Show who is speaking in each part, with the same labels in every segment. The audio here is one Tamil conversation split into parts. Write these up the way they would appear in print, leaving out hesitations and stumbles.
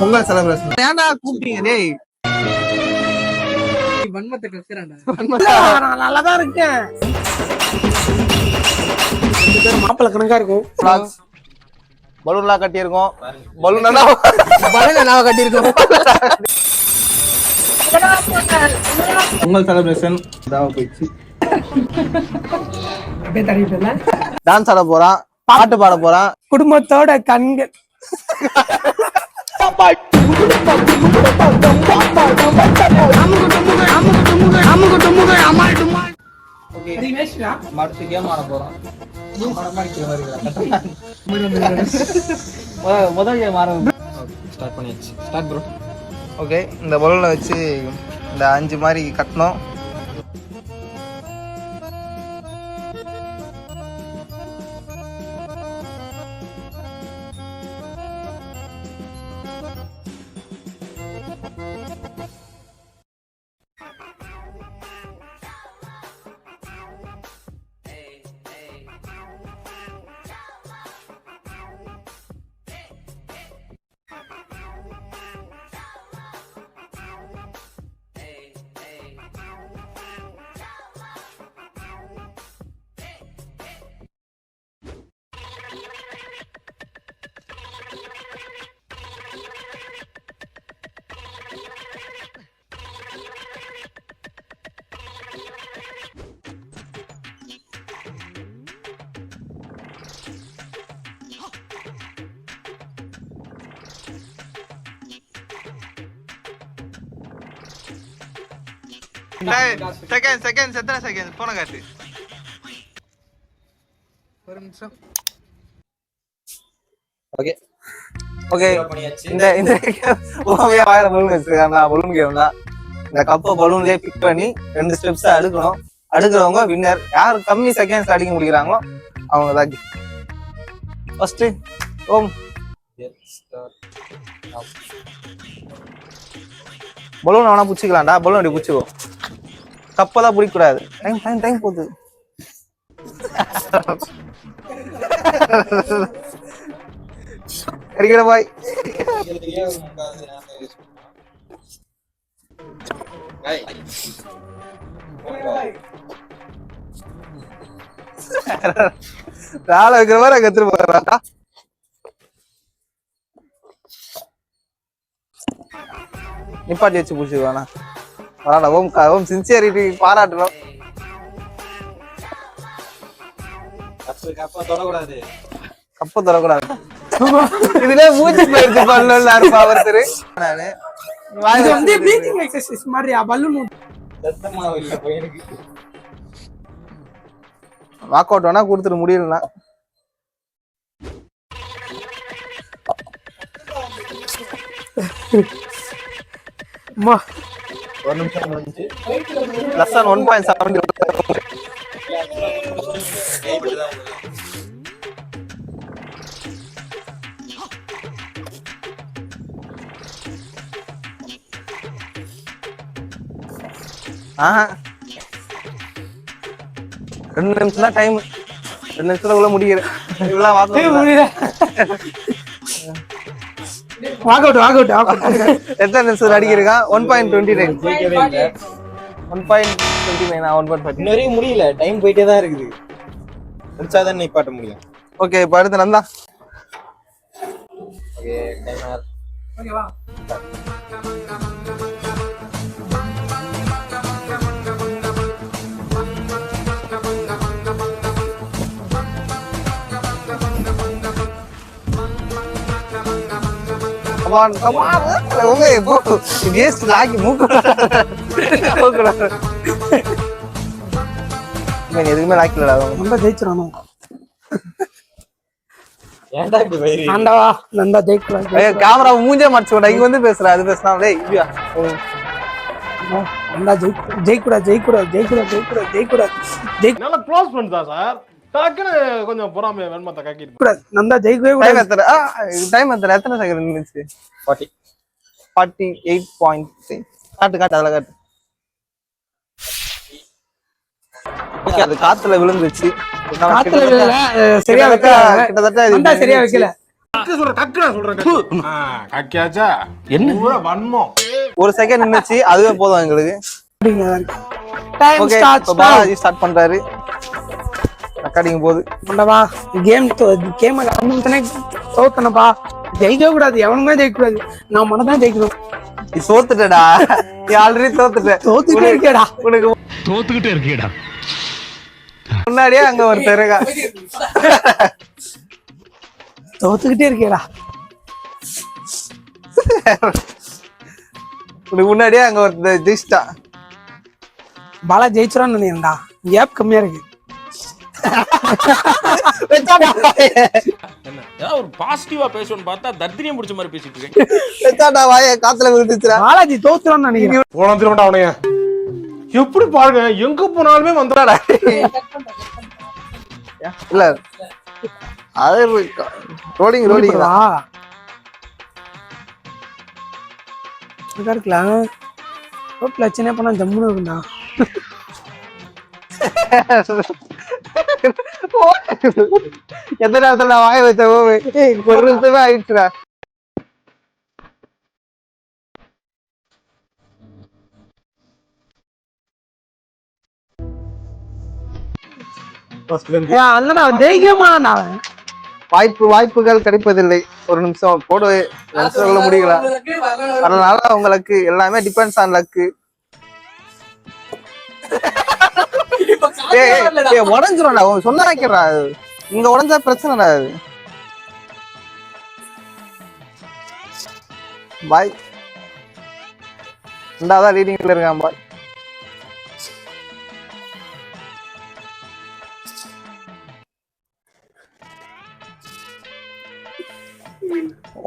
Speaker 1: பொங்கல் செலிப்ரேஷன் ஏன்டா கூப்பிட்டீங்க டேய்?
Speaker 2: வன்மத்தை கக்குறான்டா.
Speaker 3: நான் நல்லாதான் இருக்கேன். மாப்பிள்ள கணக்கா இருக்கும்.
Speaker 1: பலூன்லாம் கட்டியிருக்கோம். பலூன் கட்டியிருக்கோம். பொங்கல் செலிப்ரேஷன் போயிடுச்சு.
Speaker 3: அப்படியே தள்ளிட்டு
Speaker 1: டான்ஸ் ஆட போறான், பாட்டு பாட போறான்.
Speaker 3: குடும்பத்தோட கண்கள்
Speaker 1: இந்த பலூனை வச்சு இந்த 5 மாதிரி கட்டணும். செகண்ட் எத்தனை செகண்ட் போன காட்டு. ஒரு நிமிஷம். ஓகே ஓகே இந்த பலூன் வச்சிருக்காங்க. பலூன் கேம் தான். இந்த கப்பை பலூன்லயே பிக் பண்ணி 2 ஸ்டெப்ஸ் அடுக்கணும். அடுக்கிறவங்க வின்னர். யார் கம்மி செகண்ட்ஸ் அடிக்க முடிக்கிறாங்களோ அவங்க தான். ஃபர்ஸ்ட் ஓம் பலூன் அவனா பிடிச்சிக்கலாம்டா. பலூன் அப்படி பிடிச்சிக்கோ. கப்பெல்லாம் பிடிக்க கூடாது. டைம் போகுது. அடிக்கிற பாய். ரால வைக்கிற மாதிரி கத்துட்டு போறாடா. நிப்பாட்டி வச்சு பிடிச்சிருவானா. பரவாயில்ல. ஓம் சின்சியரிட்டி பாராட்டுறோம். கப்ப தொடக்கூடாது. இதுல மூச்சு பயிற்சி பண்ணணும் ஒருத்தர். வாக் அவுட் வேணா கொடுத்துட்டு முடியலன்னா ஒரு நிமிஷம் முடிஞ்சு. +1.7 2 நிமிஷம் தான் டைம். 2 நிமிஷத்துக்குள்ள முடிக்கிறேன். இதெல்லாம் வாக் அவுட். எத்தனை நிமிஷம் அடிக்கிறா? 1.29. 1.29.
Speaker 2: இன்னும் முடியல. டைம் போயிட்டே தான் இருக்குது. முடிச்சாதான் நிப்பாட்ட முடியும்.
Speaker 1: ஓகே இப்போ அடுத்து நந்தா.
Speaker 2: Okay timer. ஓகேவா?
Speaker 1: Come on. Okay, bro. Yes, lagi மூக்கு. நான் எதுவுமே லாக்கிலடா.
Speaker 3: நம்ம ஜெயிச்சிரணும்.
Speaker 2: ஏன்டா இப்படி வைரி?
Speaker 3: ஆண்டவா நந்தா ஜெயிக்கலாம்.
Speaker 1: ஏய் கேமரா மூஞ்சே மறைச்சுடா. இங்க வந்து பேசுற. அது பேசனா டேய் இங்க.
Speaker 3: நந்தா ஜெயிக்கூடா.
Speaker 4: நல்லா க்ளோஸ் பண்ணிட்டா சார். டக்குன்னு கொஞ்சம் பொறாமை வெண்மத்தை காக்கிட்டு.
Speaker 3: நந்தா ஜெயிக்கவே கூடாது.
Speaker 1: டைம் எத்தனை செகண்ட் இருந்துச்சு? 48.6. காட்டு அதல காட்டு. ஓகே அது காத்துல விழுந்துச்சு.
Speaker 3: சரியா வைக்கல.
Speaker 1: கிட்டத்தட்ட
Speaker 3: சரியா வைக்கல.
Speaker 4: கக்கு நான் சொல்றேன் கக்கியாச்சா என்ன வன்மம்
Speaker 1: ஒரு செகண்ட் நின்னுச்சு அதுவே போதும் எங்களுக்கு.
Speaker 3: Time
Speaker 1: okay
Speaker 3: starts
Speaker 1: Balaji start பண்றாரு. ரெக்கார்டிங் போகுது.
Speaker 3: பண்ணவா கேம் தோக்கணும்பா. ஜெயிக்க கூடாது, எவனுமே ஜெயிக்க கூடாது. நான் மட்டும் தான் ஜெயிக்கணும்.
Speaker 1: நீ சோத்துட்டடா, நீ ஆல்ரெடி தோத்துட்ட.
Speaker 3: தோத்துக்கிட்டே இருக்கேடா.
Speaker 1: உனக்கு
Speaker 5: தோத்துக்கிட்டே இருக்கேடா.
Speaker 1: முன்னாடியே அங்க ஒருத்தர் இருக்கா.
Speaker 3: தோத்துக்கிட்டே இருக்கேடா.
Speaker 1: உனக்கு முன்னாடியே அங்க ஒருத்தர் ஜெயிச்சிட்டா.
Speaker 3: பாலா ஜெயிச்சிரோன்னு நினைக்கிறேன்டா. கேப் கம்மியா இருக்கு.
Speaker 5: ஒரு பாசிட்டிவா பேசணும்னு பார்த்தா தர்தினியம் பிடிச்ச மாதிரி பேசிட்டு இருக்கேன்.
Speaker 1: வெச்சாடா வாய காத்துல விழுந்துச்சுடா.
Speaker 3: பாலாஜி தோத்துறோம்னு நினைக்கிறேன்.
Speaker 4: போன திரும்ப அவனைய எப்படி பாருங்க எங்க போனாலுமே வந்துடாடா.
Speaker 1: இல்ல அது ரோடிங்
Speaker 3: இருக்கலாம். பிரச்சனை பண்ணா ஜம்முன்னு இருக்குண்டா.
Speaker 1: எத்தனை நேரத்துல நான் வாய வச்ச ஒரு நிமிஷமே ஆயிடுச்சுடா. வாய்ப்புகள் கிடைப்பதில்லை. ஒரு நிமிஷம் போடு சொல்ல முடியல. அதனால உங்களுக்கு எல்லாமே டிபெண்ட்ஸ் ஆன் லக்கு. உடஞ்சிரும்டா சொன்ன வைக்கிறா. இங்க உடஞ்சா பிரச்சனைடா. பாய் இந்தாதான் ரீடிங்ல இருக்கான் பாய்.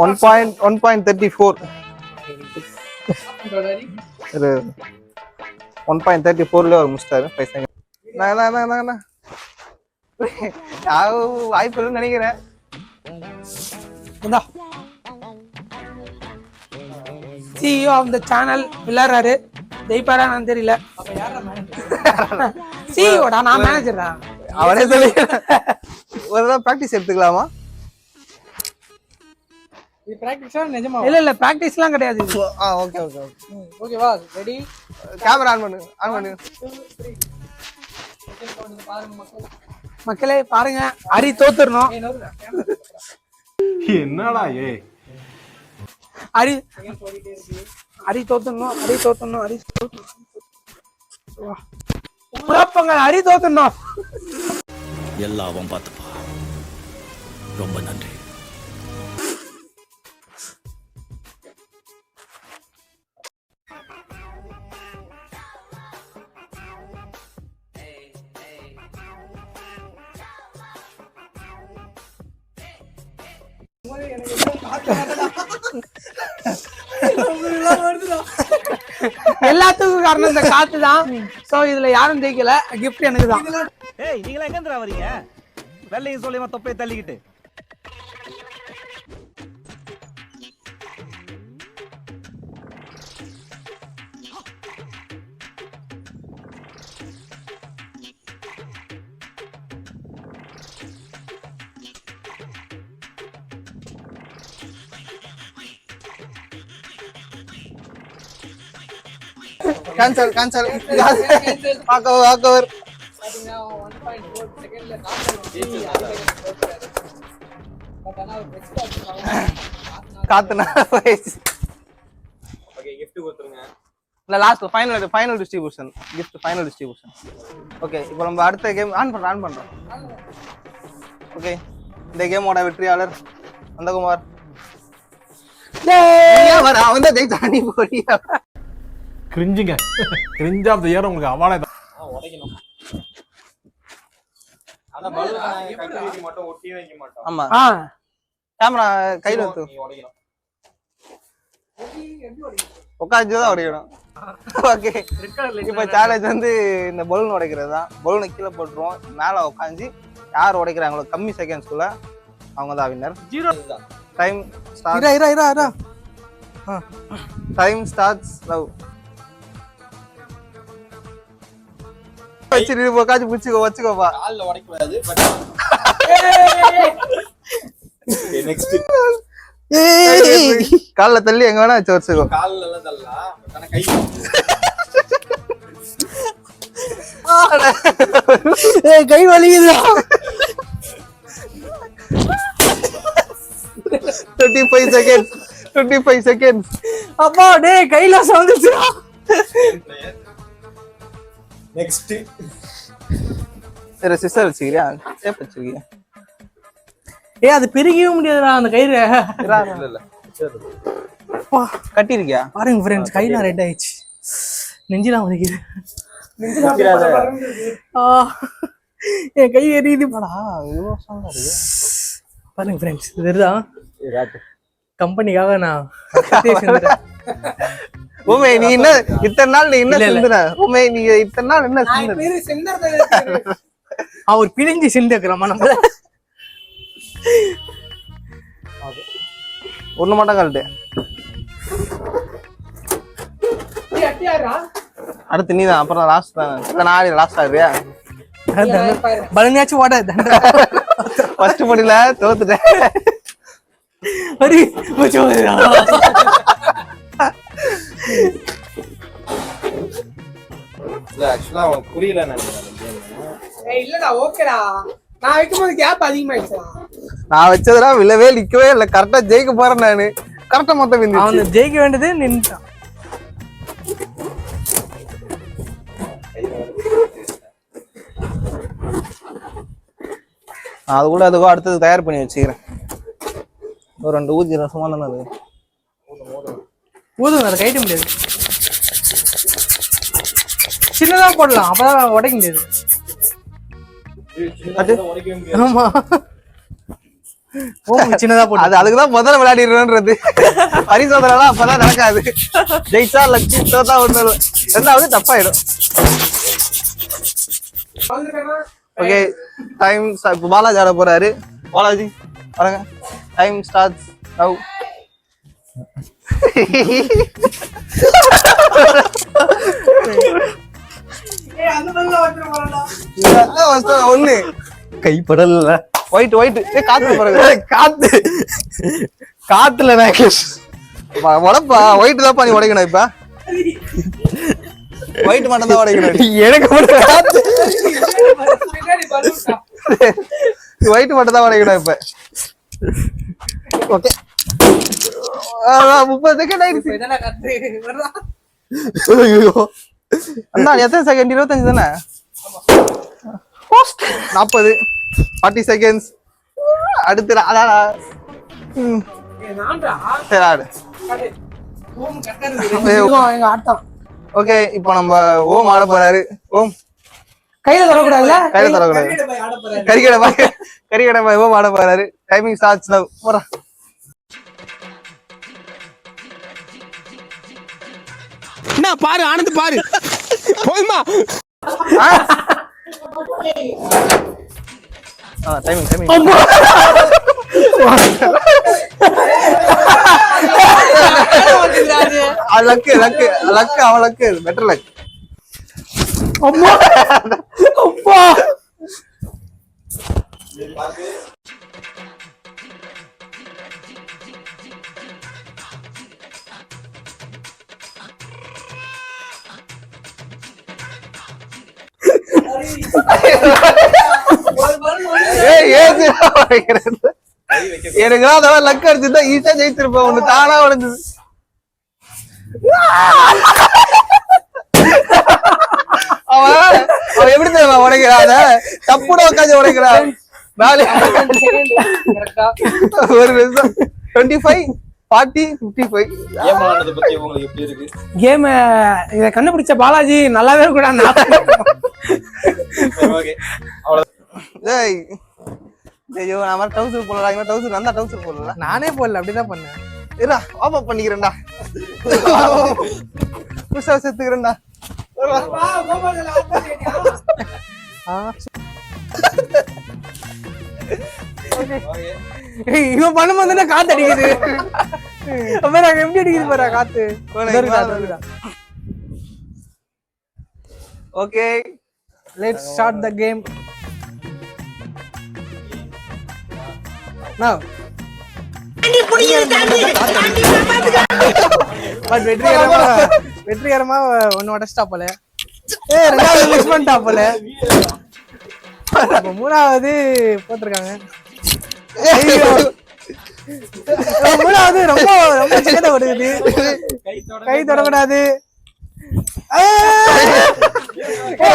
Speaker 1: ஒன் பாயிண்ட் 1.34ல ஒரு முடிச்சிட்டாரு. வாய்ப்பு இல்லைன்னு நினைக்கிறேன்.
Speaker 3: CEO ஆஃப் தி சேனல் விளையாடுறாரு. ஜெயிப்பாரா நான் தெரியல. CEOடா, நான் மேனேஜர்டா.
Speaker 1: அவனே சொல்லி ஒரு தடவை பிராக்டிஸ் எடுத்துக்கலாமா?
Speaker 2: இது பிராக்டிஸா நிஜமா?
Speaker 3: இல்ல பிராக்டிஸ்லாம் கிடையாது.
Speaker 1: ஓகே
Speaker 2: ஓகேவா? ரெடி?
Speaker 1: கேமரா ஆன் பண்ணு.
Speaker 3: மக்களே பாருங்க, ஹரி தோத்துறணும்.
Speaker 4: என்னடா
Speaker 3: ஹரி தோத்துறணும். ஹரி தோத்துறணும்.
Speaker 5: எல்லாம் பார்த்துப்பா. ரொம்ப நன்றி.
Speaker 3: எல்லாத்துக்கும் காரணம் இந்த காத்து தான். சோ இதுல யாரும் ஜெயிக்கல. கிஃப்ட் எனக்கு தான்.
Speaker 6: ஏய், நீங்களா எங்க வரீங்க? வெள்ளையும் சொல்லியமா தொப்பையை தள்ளிக்கிட்டு.
Speaker 1: கேன்சல் வாக்கவர்.
Speaker 2: பாத்தீங்கன்னா 1.4 செகண்ட்ல
Speaker 1: காத்துனா
Speaker 2: ஓகே gift கொடுத்துருங்க.
Speaker 1: இல்ல last final distribution. gift final distribution. Okay இப்போ நம்ம அடுத்த கேம் ஆன் பண்றோம். ஓகே இந்த கேமோட வெற்றியாளர் நந்தகுமார். அவன் தான் ஜெயிச்சா. நீ போறியா?
Speaker 4: கிரிஞ்சிங்க கிரிஞ்ச் ஆஃப் தி இயர் உங்களுக்கு அவார்டே தான்.
Speaker 2: உடைக்கணும். ஆனா பலூனை கட்டி வைக்க மாட்டோம், ஒட்டி வைக்க மாட்டோம்.
Speaker 1: ஆமா கேமரா கையில எடுத்து
Speaker 2: நீ உடைக்கணும்.
Speaker 1: உட்காந்து தான் உடைக்கணும். ஓகே இப்போ சேலஞ்ச் வந்து இந்த பலூன் உடைக்கிறது தான். பலூனை கீழே போட்டுருவோம். மேலே உட்காந்து யார் உடைக்கிறாங்களோ கம்மி செகண்ட்ஸ்குள்ள அவங்க தான் வின்னர். Time starts now. வச்சுக்கோப்பா.
Speaker 2: கால்ல உடைக்க கூடாது. நெக்ஸ்ட்
Speaker 1: கால்ல தள்ளி எங்க வேணா வச்சு வச்சுக்கோ.
Speaker 2: கால்ல எல்லாம் தள்ளலாம், ஆனா கை
Speaker 3: கை வலிக்குதா?
Speaker 1: 25 seconds. 25 seconds.
Speaker 3: அப்பா டேய் கைலாசம் வந்துச்சுடா.
Speaker 2: நெக்ஸ்ட்
Speaker 1: சரி சிஸ்டர் வச்சுக்கிறியா? டேப் வச்சுக்கிறியா?
Speaker 3: ஏய் அது பிரிக்கவே முடியாதுடா அந்த கயிறு.
Speaker 2: இல்ல இல்ல
Speaker 3: அப்பா
Speaker 1: கட்டிருக்கியா?
Speaker 3: பாருங்க ஃப்ரெண்ட்ஸ் கைலாம் ரெட் ஆயிடுச்சு. நெஞ்சிலாம் வலிக்குது. என் கை எரியுது பாடா. பாருங்க ஃப்ரெண்ட்ஸ் இதுதான் கம்பெனிக்காக நான்
Speaker 1: உமே நீ என்ன இத்தனை நாள் நீ என்ன செஞ்சுற? உமே நீ இத்தனை நாள் என்ன செஞ்ச?
Speaker 3: அவர் பிரிஞ்சு சிந்துக்கிறோமா நம்ம?
Speaker 1: ஒண்ணு மட்டும் கழட்டு. அடுத்து நீதான், அப்புறம் லாஸ்ட் தான். நான் லாஸ்ட் ஆகுறியா?
Speaker 3: பலனியாச்சும் ஓட
Speaker 1: ஃபர்ஸ்ட் போட்டில தோத்துட்டேன்.
Speaker 3: அரி
Speaker 2: இல்ல ஆக்சுவலா அவன் புரியல நினைக்கிறேன்.
Speaker 3: இல்லடா ஓகேடா. நான் வைக்கும்போது கேப் அதிகமாயிடுச்சுடா.
Speaker 1: நான் வச்சதுடா விழவே நிக்கவே இல்ல. கரெக்டா ஜெயிக்க போறேன் நானு. கரெக்டா மொத்தம் விந்து.
Speaker 3: அவன் ஜெயிக்க வேண்டியது நின்னுட்டான்.
Speaker 1: அது கூட அதுக்கோ அடுத்தது தயார் பண்ணி வச்சுக்கிறேன். ஒரு 2 ஊதி ரசமா தானே இருக்கு.
Speaker 3: ஊதுங்க அதை கைட்ட முடியாது. சின்னதா போடலாம் அப்பதான் உடைக்க முடியாது. ஆமா சின்னதா போட்டு
Speaker 1: அது அதுக்குதான் முதல்ல விளையாடிடுறது. பரிசோதனை அப்பதான் நடக்காது. ஜெயிச்சா லட்சி, தோத்தா ஒண்ணு, ரெண்டாவது தப்பாயிடும். ஓகே டைம் பாலாஜி ஆட போறாரு. பாலாஜி பாருங்க, டைம் ஸ்டார்ட்ஸ் நவ். ஒண்ணு
Speaker 2: கைப்படல
Speaker 1: ஒயிட் ஒயிட் காத்து பாருங்க.
Speaker 2: காத்து காத்துல
Speaker 1: உடப்பா ஒயிட் தான்ப்பா நீ உடைக்கணும். இப்ப ஒயிட் மட்டும் தான் உடைக்கணும்.
Speaker 2: எனக்கு மட்டும் காத்து
Speaker 1: ஒயிட் மட்டும் தான் உடைக்கணும் இப்ப. ஓகே 30 செகண்ட் ஆயிடுச்சு. அண்ணா எத்தனை செகண்ட்? 25 தானே? 40 40 செகண்ட்ஸ். அடுத்து சரி ஆடு.
Speaker 3: எங்க ஆட்டம்.
Speaker 1: ஓகே இப்போ நம்ம ஓம் ஆட போறாரு. ஓம்
Speaker 3: கையில தரக்கூடாதுல?
Speaker 1: கையில தரக்கூடாது. கரிகடை பாய் ஓம் ஆட போறாரு. Timing starts now. போறா.
Speaker 5: என்ன பாரு ஆனந்த் பாரு. போதுமா?
Speaker 1: Timing timing. Luck luck luck அவன் லக்கு பெட்டர் லக்.
Speaker 3: அம்மா அப்பா
Speaker 1: எனக்கு அதெல்லாம் லக் அடிச்சுதான் ஈஸியா ஜெயிச்சிருப்பேன். ஒண்ணு தானா உடைஞ்சது. அவன் எப்படி தெரியுமா உடைக்கிறான்? தப்புட உட்காந்து உடைக்கிறான். ஒரு நிமிஷம் 25 40 55.
Speaker 2: ஏமானது பத்தி உங்களுக்கு எப்படி இருக்கு?
Speaker 3: கேம் இத கண்டுபிடிச்ச பாலாஜி நல்லாவே கூட.
Speaker 2: ஓகே அவ்வளவு.
Speaker 1: டேய் ஐயோ நான் மாதிரி டவுசர் போடலாம். இவன் டவுசர் நல்லா டவுசர் போடலாம்.
Speaker 3: நானே போடல அப்படிதான் பண்ணேன்.
Speaker 1: இருடா ஆஃப் அப் பண்ணிக்கிறேன்டா. புதுசா செத்துக்கிறேன்டா.
Speaker 3: இவன் பண்ணும்போது காத்து அடிக்குது. எப்படி அடிக்குது பாரு காத்து.
Speaker 1: Okay
Speaker 3: let's start the game. Now but வெற்றிகரமா ஒன்னு உடச்சிட்டா போல. ரெண்டாவது மிஸ் பண்ணிட்டா போல. அப்ப மூணாவது போட்டிருக்காங்க. மூணாவது ரொம்ப ரொம்ப சிக்கத்தை கொடுக்குது. கை தொடக்கூடாது.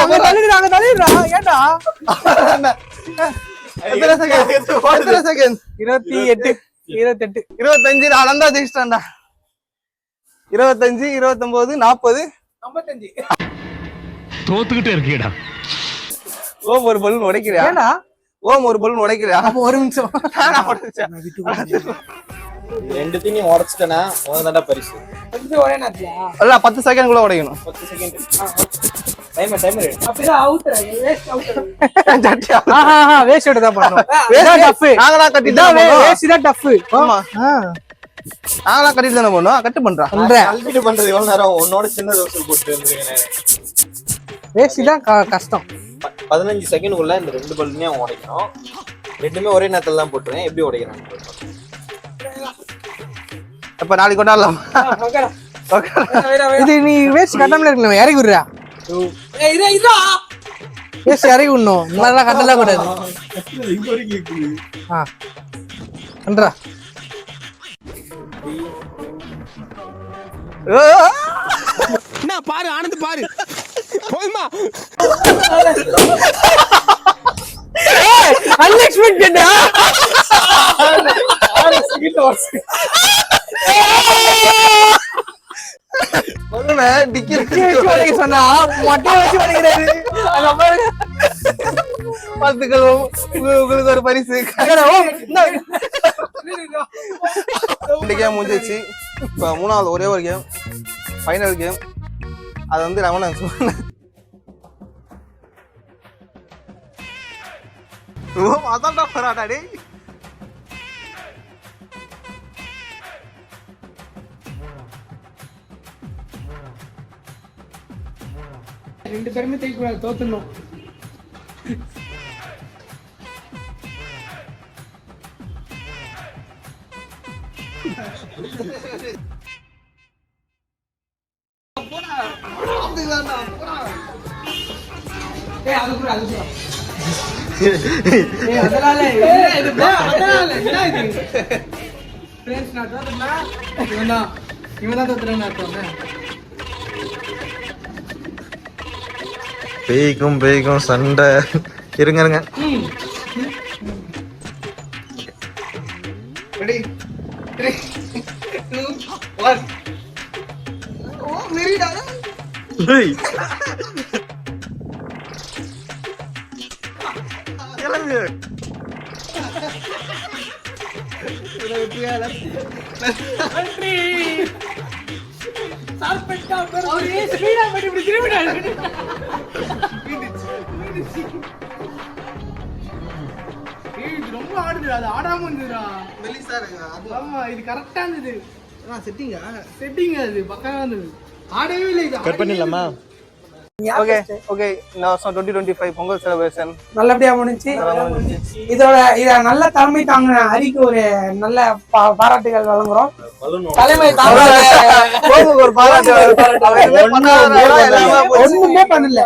Speaker 3: அங்க தள்ளிடுறா ஏண்டா? 28
Speaker 1: 25 அளந்தா ஜெயிச்சிட்டான்டா. 25 29 40
Speaker 3: 55.
Speaker 7: தோத்துக்கிட்டே இருக்கீடா.
Speaker 1: ஓம் ஒரு பலூன் உடைக்கிறியா?
Speaker 3: ஏண்டா?
Speaker 1: ஓம் ஒரு பலூன் உடைக்கிறியா?
Speaker 3: அப்ப ஒரு நிமிஷம்.
Speaker 1: நானா உடைச்சேன்.
Speaker 2: ரெண்டுத்தையும் நீ உடச்சிட்டனா உனதான்டா பரிசு.
Speaker 3: ஒரே நேரத்துல
Speaker 1: இல்ல 10 செகண்ட் குள்ள உடைக்கணும்.
Speaker 2: 10 செகண்ட். டைமர்.
Speaker 3: அப்படியே அவுட் வேஸ்ட் அவுட்.
Speaker 1: ஜட்டியா?
Speaker 3: வேஸ்ட் அவுட் தான் பண்ணனும்.
Speaker 1: Waste tough. நாங்களா கட்டிட்டு தான் போறோம்.
Speaker 3: வேஸ்ட் தான் டஃப்.
Speaker 1: ஆமா. நாங்களா கட்டிட்டு தான போறோம். கட் பண்றா.
Speaker 2: கல்பிட்டு பண்றது எவ்வளவு நேரம்? உன்னோட சின்ன ரோசல் போட்டு வந்துருங்க.
Speaker 3: வேஸ்ட் தான் கஷ்டம்.
Speaker 2: 15 செகண்டுக்குள்ள இந்த ரெண்டு பல்லுமே உடைக்கணும். ரெண்டுமே ஒரே நேரத்துல தான் போட்டுறேன். எப்படி உடைக்கிறாங்க?
Speaker 1: அப்ப நாளைக்கு கொண்டாடலாம்.
Speaker 3: இது நீ வேஸ்ட் கட்டாமல இருக்கணும். இறக்கி விடுறா. வேஸ்ட் இறக்கி விடணும். இந்த மாதிரிலாம் கட்டலாம் கூடாது. பண்றா.
Speaker 7: என்ன பாரு ஆனந்த் பாரு. போய்மா.
Speaker 3: அன்எக்ஸ்பெக்டட்.
Speaker 1: பலூன டிக்கி
Speaker 3: உடைக்க சொன்னா மொட்டையை வச்சு உடைக்கிறாரு.
Speaker 1: வாழ்த்துக்கள். உங்களுக்கு ஒரு பரிசு. இந்த கேம் முடிஞ்சிச்சு. இப்ப மூணாவது ஒரே ஒரு கேம், ஃபைனல் கேம். அது வந்து நான் சொன்னேன். அதான்டா போராட்டா டேய்.
Speaker 3: ரெண்டு பேருமே தேய்க்கூடாது, தோத்துடணும்.
Speaker 2: பேய்க்கும் சண்டை. இருங்க
Speaker 1: ரெடி 3 2 1. ஓ மேரிடா. கிளம்பு.
Speaker 3: சார்பட்டா பேர் ஒரே ஸ்பீடா படி இப்படி திரும்பிடாரு. இது ரொம்ப ஆடுது. அது ஆடாம இருந்துடா.
Speaker 1: மெலிசா இருக்கு.
Speaker 3: ஆமா இது கரெக்ட்டா இருந்தது. செட்டிங் அது பக்காவா இருந்தது. ஆடவே இல்லை. இது
Speaker 2: கட் பண்ணிடலாமா?
Speaker 1: ஓகே இந்த வருஷம் 2025 பொங்கல் செலிப்ரேஷன்
Speaker 3: நல்லபடியா முடிஞ்சு. இத நல்ல தலைமை தாங்க ஹரிக்கு ஒரு நல்ல பாராட்டுகள் வழங்குறோம். தலைமை
Speaker 1: ஒரு பாராட்டு.
Speaker 3: ஒண்ணுமே பண்ணல.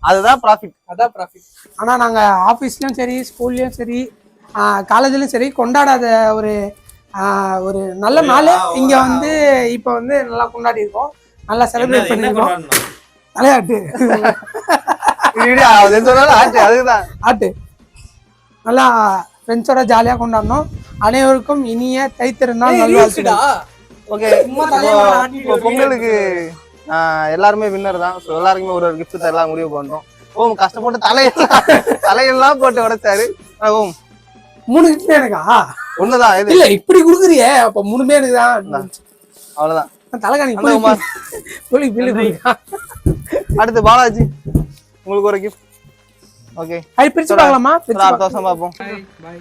Speaker 1: அதுதான் ப்ராஃபிட்.
Speaker 3: அதான் ப்ராஃபிட். ஆனா நாங்க ஆபீஸ்லயும் சரி, ஸ்கூல்லயும் சரி, காலேஜ்லயும் சரி கொண்டாடாத ஒரு ஒரு நல்ல நாள் இங்க வந்து இப்ப வந்து நல்லா கொண்டாடி இருக்கோம். நல்லா செலிப்ரேட் பண்ணிருக்கோம். தலையாட்டு
Speaker 1: அதுதான்
Speaker 3: ஆட்டு நல்லா ஃப்ரெண்ட்ஸோட ஜாலியா கொண்டாடணும். அனைவருக்கும் இனிய தைத்திருநாள் நல்வாழ்த்துக்கள்.
Speaker 1: ஓகே, பொங்கலுக்கு எல்லாருமே வின்னர் தான். ஸோ எல்லாருக்குமே ஒரு கிஃப்ட் தரலாம் முடிவு பண்றோம். ஓம் கஷ்டப்பட்டு தலையெல்லாம் போட்டு உடைச்சாரு. ஓம்
Speaker 3: 3 கிஃப்ட் எனக்கா?
Speaker 1: ஒண்ணுதான் இது.
Speaker 3: இல்ல இப்படி குடுக்குறிய அப்ப 3 பேருக்கு தான்.
Speaker 1: அவ்வளவுதான்.
Speaker 3: தலைகாணி
Speaker 1: அடுத்து பாலாஜி உங்களுக்கு ஒரு கிஃப்ட். ஓகே
Speaker 3: அது பிரிச்சு பார்க்கலாமா?
Speaker 1: அடுத்த வருஷம் பார்ப்போம்.
Speaker 3: பாய்.